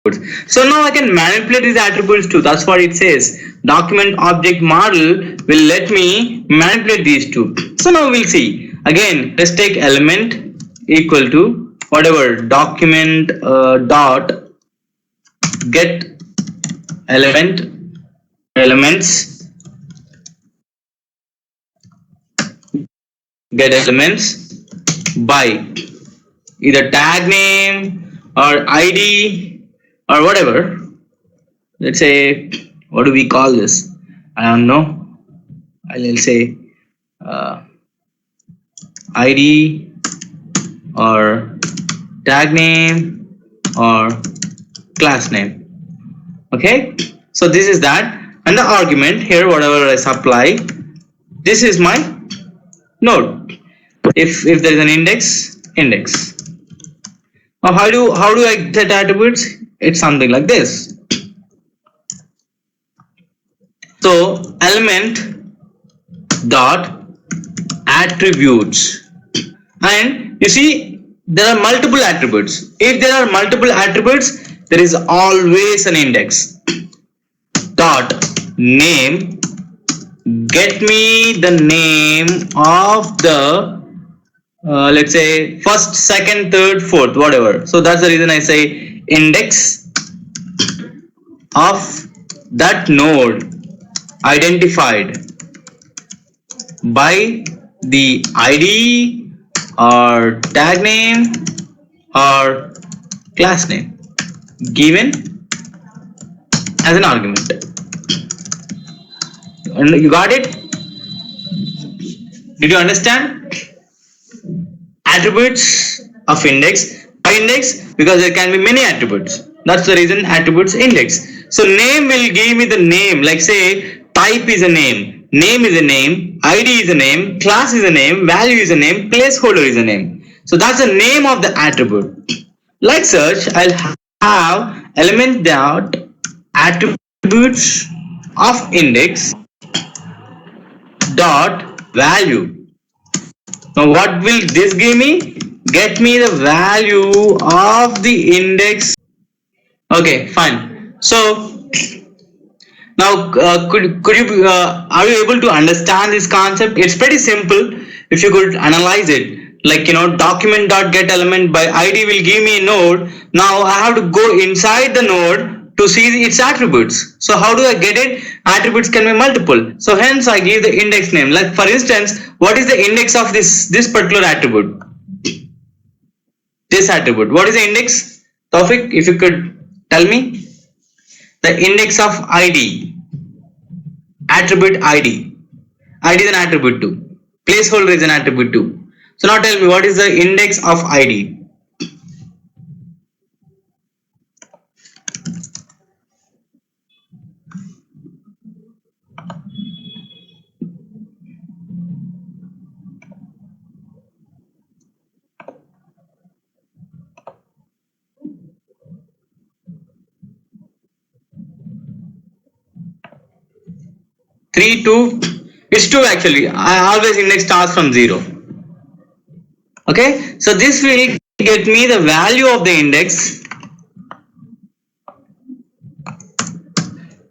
So now I can manipulate these attributes too. That's what it says. Document object model will let me manipulate these two. So now we'll see. Again, let's take element equal to whatever document dot get elements get elements by either tag name or ID or whatever. Let's say, what do we call this? I don't know. I'll say ID or tag name or class name. Okay, so this is that, and the argument here, whatever I supply, this is my node. If there is an index. Now how do I set attributes? It's something like this. So element dot attributes, and you see there are multiple attributes. If there are multiple attributes, there is always an index. Dot name, get me the name of the let's say first, second, third, fourth, whatever. So that's the reason I say index of that node identified by the ID or tag name or class name given as an argument. And you got it? Did you understand? Attributes of index. Why index? Because there can be many attributes. That's the reason attributes index. So name will give me the name, like say type is a name, name is a name, ID is a name, class is a name, value is a name, placeholder is a name. So that's the name of the attribute. Like such, I'll have element dot attributes of index dot value. Now what will this give me? Get me the value of the index. Okay, fine. So now could you are you able to understand this concept? It's pretty simple if you could analyze it. Like, you know, document dot get element by ID will give me a node. Now I have to go inside the node to see its attributes. So how do I get it? Attributes can be multiple. So hence I give the index name. Like for instance, what is the index of this particular attribute? This attribute. What is the index? Tawfiq, if you could tell me. The index of ID. Attribute ID. ID is an attribute too. Placeholder is an attribute too. So now tell me, what is the index of ID? Three, 2. It's 2 actually. I always index starts from 0. Okay, so this will get me the value of the index,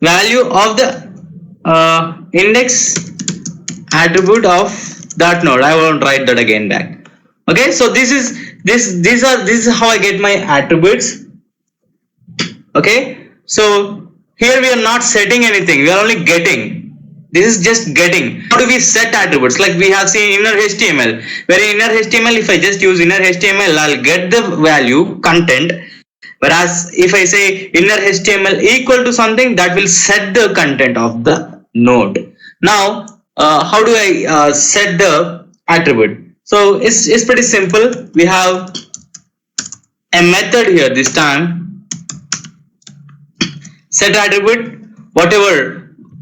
value of the index attribute of that node. I won't write that again back. Okay, so this is how I get my attributes. Okay, so here we are not setting anything, we are only getting. This is just getting. How do we set attributes? Like we have seen inner HTML, where in inner HTML, if I just use inner HTML, I'll get the value content. Whereas if I say inner HTML equal to something, that will set the content of the node. Now, how do I set the attribute? So it's pretty simple. We have a method here this time. Set attribute, whatever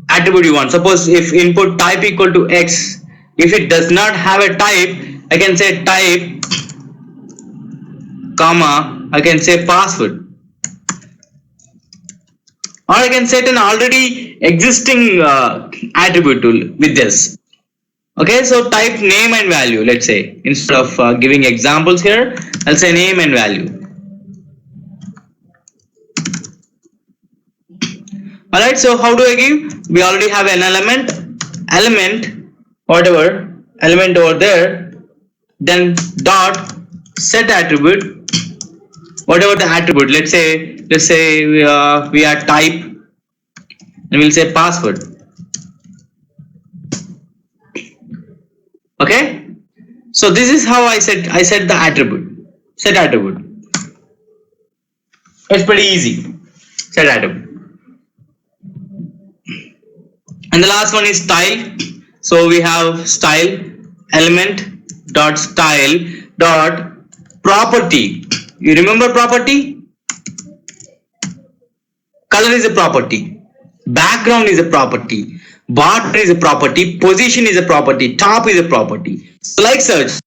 attribute you want. Suppose if input type equal to X, if it does not have a type, I can say type, comma, I can say password, or I can set an already existing attribute tool with this. Okay, so type name and value. Let's say instead of giving examples here, I'll say name and value. Alright, so how do I give? We already have an element, whatever, element over there, then dot set attribute, whatever the attribute, let's say we are type, and we'll say password. Okay, so this is how I set the attribute, set attribute. It's pretty easy, set attribute. And the last one is style. So we have style element dot style dot property. You remember property? Color is a property, background is a property, border is a property, position is a property, top is a property. So like such,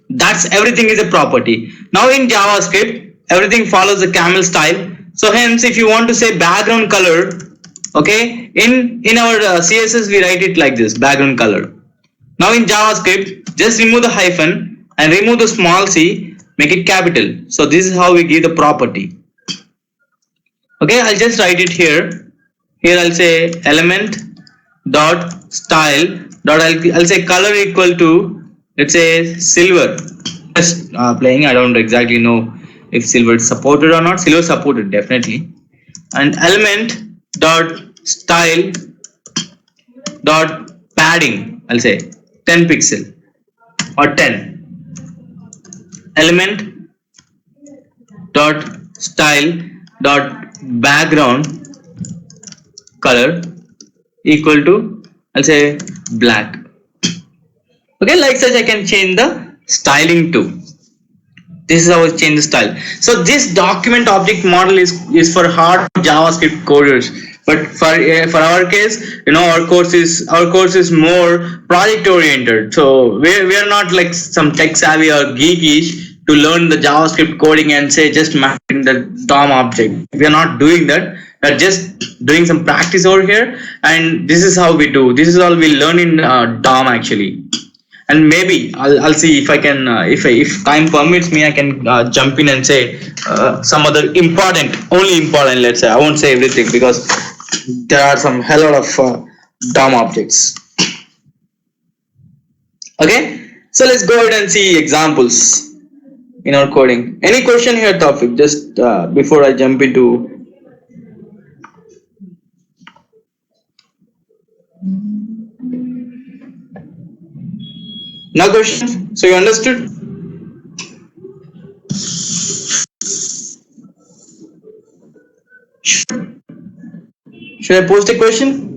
that's everything is a property. Now in JavaScript, everything follows the camel style. So hence, if you want to say background color, okay, in our CSS we write it like this, background color. Now in JavaScript, just remove the hyphen and remove the small c, make it capital. So this is how we give the property. Okay, I'll just write it here. Here I'll say element dot style dot I'll say color equal to, let's say silver. Just playing, I don't exactly know if silver is supported or not. Silver supported definitely. And element dot style dot padding, I'll say 10 pixel or 10. Element dot style dot background color equal to, I'll say black. Okay, like such I can change the styling too. This is how I change the style. So this document object model is for hard JavaScript coders. But for our case, our course is more project oriented. So we are not like some tech savvy or geekish to learn the JavaScript coding and say just mapping the DOM object. We are not doing that. We are just doing some practice over here, and this is how we do. This is all we learn in DOM actually. And maybe I'll see if I can, if time permits me, I can jump in and say some other only important. Let's say I won't say everything because there are some hell lot of DOM objects. Okay, so let's go ahead and see examples in our coding. Any question here, Tawfiq? Just before I jump into. No question? So you understood? Should I post a question?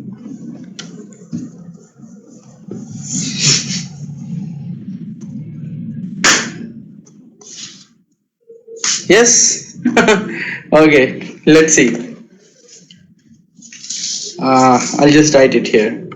Yes? Okay, let's see. I'll just write it here.